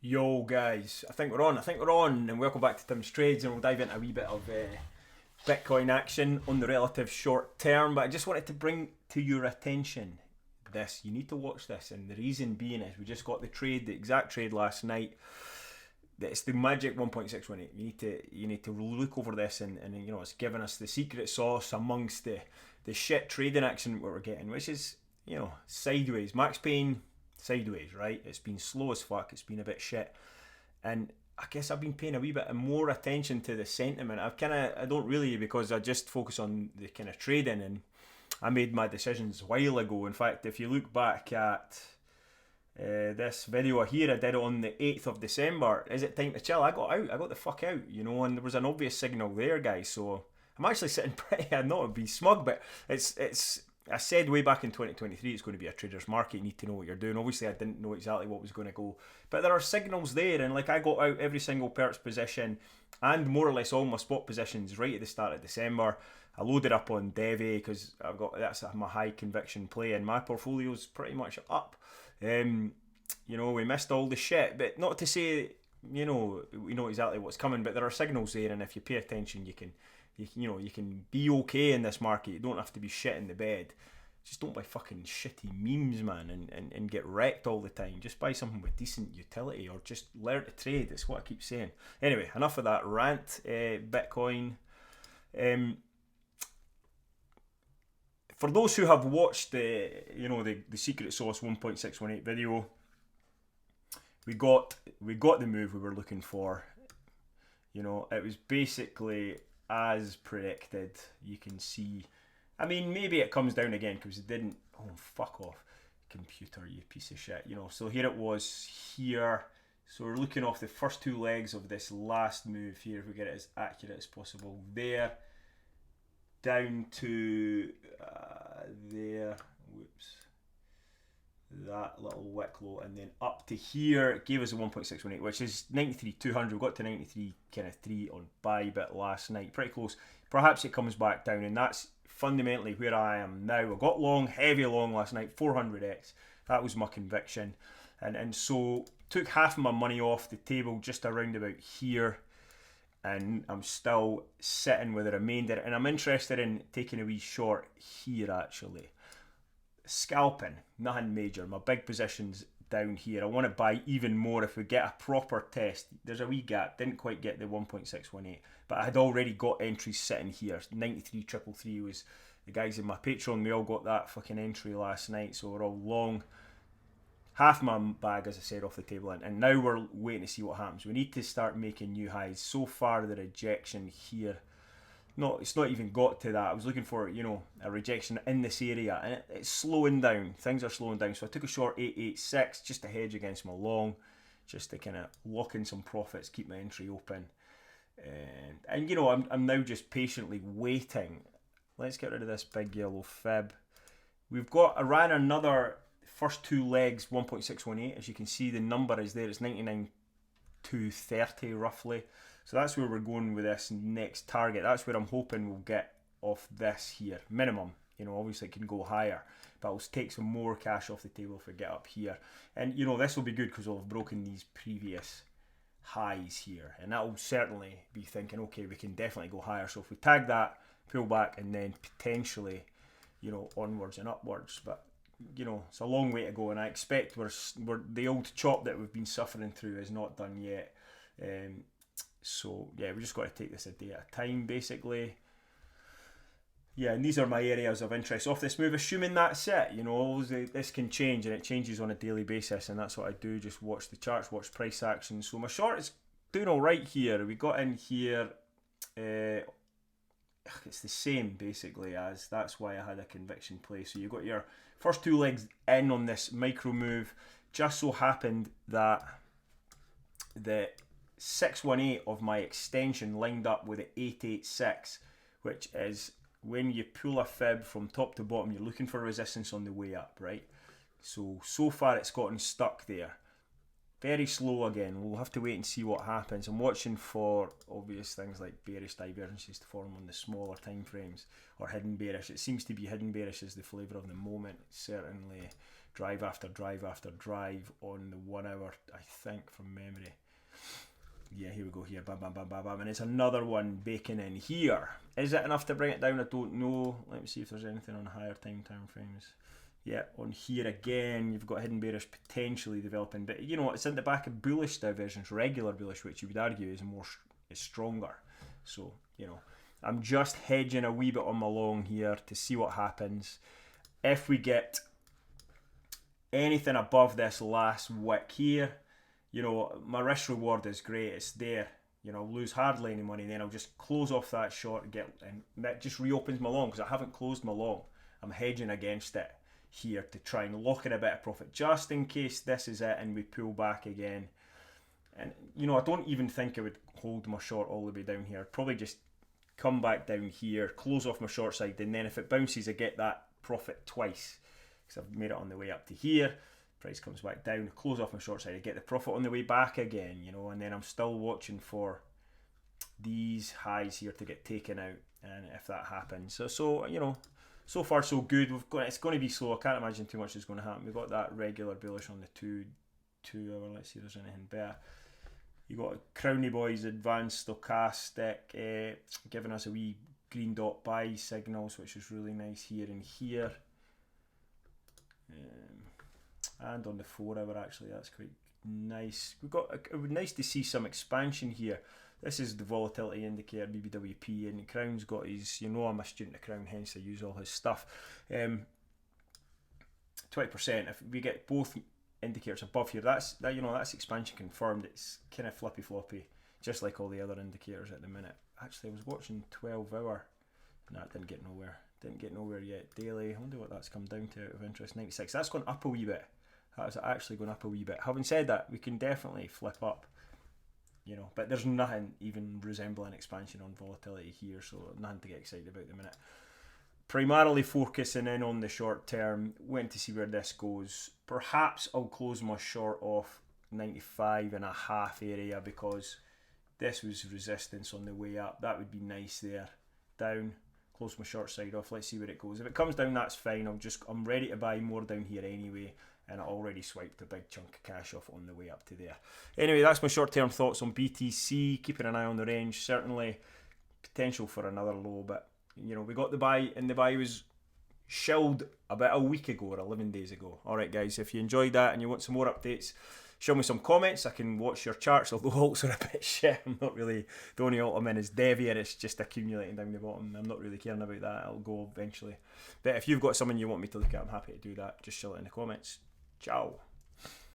Yo guys, I think we're on, and welcome back to Tim's Trades, and we'll dive into a wee bit of Bitcoin action on the relative short term. But I just wanted to bring to your attention this: you need to watch this, and the reason being is we just got the exact trade last night. It's the magic 1.618. You need to look over this, and it's giving us the secret sauce amongst the shit trading action that we're getting, which is sideways. Max Payne sideways, right? It's been slow as fuck. It's been a bit shit, and I guess I've been paying a wee bit more attention to the sentiment. I don't really, because I just focus on the kind of trading, and I made my decisions a while ago. In fact, if you look back at this video here, I did it on the 8th of December. Is it time to chill? I got out. I got the fuck out, and there was an obvious signal there, guys. So I'm actually sitting pretty. I'm not to be smug, but it's. I said way back in 2023 it's going to be a trader's market. You need to know what you're doing. Obviously, I didn't know exactly what was going to go, but there are signals there, and like I got out every single perch position and more or less all my spot positions right at the start of December. I loaded up on Devi because that's my high conviction play, and my portfolio's pretty much up. We missed all the shit, but not to say we know exactly what's coming, but there are signals there, and if you pay attention, you can be okay in this market. You don't have to be shit in the bed. Just don't buy fucking shitty memes, man, and get wrecked all the time. Just buy something with decent utility, or just learn to trade. That's what I keep saying. Anyway, enough of that rant. Bitcoin. For those who have watched the secret sauce 1.618 video, we got the move we were looking for. It was basically as predicted. You can see, I mean, maybe it comes down again because it didn't. Oh, fuck off, computer, you piece of shit. So here it was here. So we're looking off the first two legs of this last move here. If we get it as accurate as possible, there down to there. Whoops. That little wick low, and then up to here, it gave us a 1.618, which is 93,200. We got to 93 kind of 3 on buy bit last night, pretty close. Perhaps it comes back down, and that's fundamentally where I am now. I got long, heavy long last night, 400x. That was my conviction, and so took half of my money off the table just around about here, and I'm still sitting with the remainder, and I'm interested in taking a wee short here actually. Scalping, nothing major. My big position's down here. I want to buy even more if we get a proper test. There's a wee gap, didn't quite get the 1.618, but I had already got entries sitting here. 93,333 was the guys in my Patreon. We all got that fucking entry last night, so we're all long. Half my bag, as I said, off the table, and now we're waiting to see what happens. We need to start making new highs. So far, the rejection here, it's not even got to that. I was looking for, a rejection in this area, and it's slowing down. Things are slowing down. So I took a short 886 just to hedge against my long, just to kind of lock in some profits, keep my entry open. And I'm now just patiently waiting. Let's get rid of this big yellow fib. I ran another first two legs 1.618. As you can see, the number is there. It's 99,230 roughly. So that's where we're going with this next target. That's where I'm hoping we'll get off this here. Minimum. Obviously it can go higher, but I'll take some more cash off the table if we get up here. And, this will be good because we'll have broken these previous highs here. And that will certainly be thinking, okay, we can definitely go higher. So if we tag that, pull back, and then potentially, onwards and upwards. But, it's a long way to go. And I expect we're the old chop that we've been suffering through is not done yet. So yeah, we just got to take this a day at a time, basically. Yeah, and these are my areas of interest off this move, assuming that's it. This can change, and it changes on a daily basis, and that's what I do. Just watch the charts, watch price action. So my short is doing all right here. We got in here. It's the same basically as that's why I had a conviction play. So you got your first two legs in on this micro move. Just so happened that the 618 of my extension lined up with the 886, which is when you pull a fib from top to bottom, you're looking for resistance on the way up, right? So far it's gotten stuck there. Very slow again. We'll have to wait and see what happens. I'm watching for obvious things like bearish divergences to form on the smaller time frames, or hidden bearish. It seems to be hidden bearish is the flavour of the moment. Certainly drive after drive after drive on the 1 hour, I think, from memory. Yeah, here we go here, bam, bam, bam, bam, bam, and it's another one baking in here. Is it enough to bring it down? I don't know. Let me see if there's anything on higher time frames. Yeah, on here again, you've got hidden bearish potentially developing, but you know, it's in the back of bullish divergence, regular bullish, which you would argue is stronger. So, you know, I'm just hedging a wee bit on my long here to see what happens. If we get anything above this last wick here, you know, my risk reward is great. It's there. You know, I'll lose hardly any money. Then I'll just close off that short and that just reopens my long, because I haven't closed my long. I'm hedging against it here to try and lock in a bit of profit just in case this is it and we pull back again. And you know, I don't even think I would hold my short all the way down here. I'd probably just come back down here, close off my short side, and then if it bounces I get that profit twice, because I've made it on the way up to here. Price comes back down, close off my short side, I get the profit on the way back again, you know, and then I'm still watching for these highs here to get taken out, and if that happens. So you know, so far so good. It's going to be slow. I can't imagine too much is going to happen. We've got that regular bullish on the 2 hour. Let's see if there's anything better. You got Crowny Boys advanced stochastic giving us a wee green dot buy signals, which is really nice here and here. And on the 4 hour, actually, that's quite nice. We've got it would be nice to see some expansion here. This is the volatility indicator, BBWP, and Crown's got his, you know, I'm a student of Crown, hence I use all his stuff. 20%. If we get both indicators above here, that's expansion confirmed. It's kind of flippy floppy, just like all the other indicators at the minute. Actually, I was watching 12 hour. No, it didn't get nowhere. Didn't get nowhere yet. Daily. I wonder what that's come down to out of interest. 96. That's gone up a wee bit. That's actually gone up a wee bit. Having said that, we can definitely flip up. You know, but there's nothing even resembling expansion on volatility here, so nothing to get excited about at the minute. Primarily focusing in on the short term, waiting to see where this goes. Perhaps I'll close my short off 95.5 area, because this was resistance on the way up. That would be nice there. Down, close my short side off. Let's see where it goes. If it comes down, that's fine. I'm ready to buy more down here anyway. And I already swiped a big chunk of cash off on the way up to there. Anyway, that's my short-term thoughts on BTC. Keeping an eye on the range. Certainly potential for another low, but you know, we got the buy, and the buy was shelled about a week ago or 11 days ago. Alright guys, if you enjoyed that and you want some more updates, show me some comments. I can watch your charts, although alts are a bit shit. I'm not really, the only alt I'm in is Devi, and it's just accumulating down the bottom. I'm not really caring about that. It'll go eventually. But if you've got something you want me to look at, I'm happy to do that. Just show it in the comments. Ciao.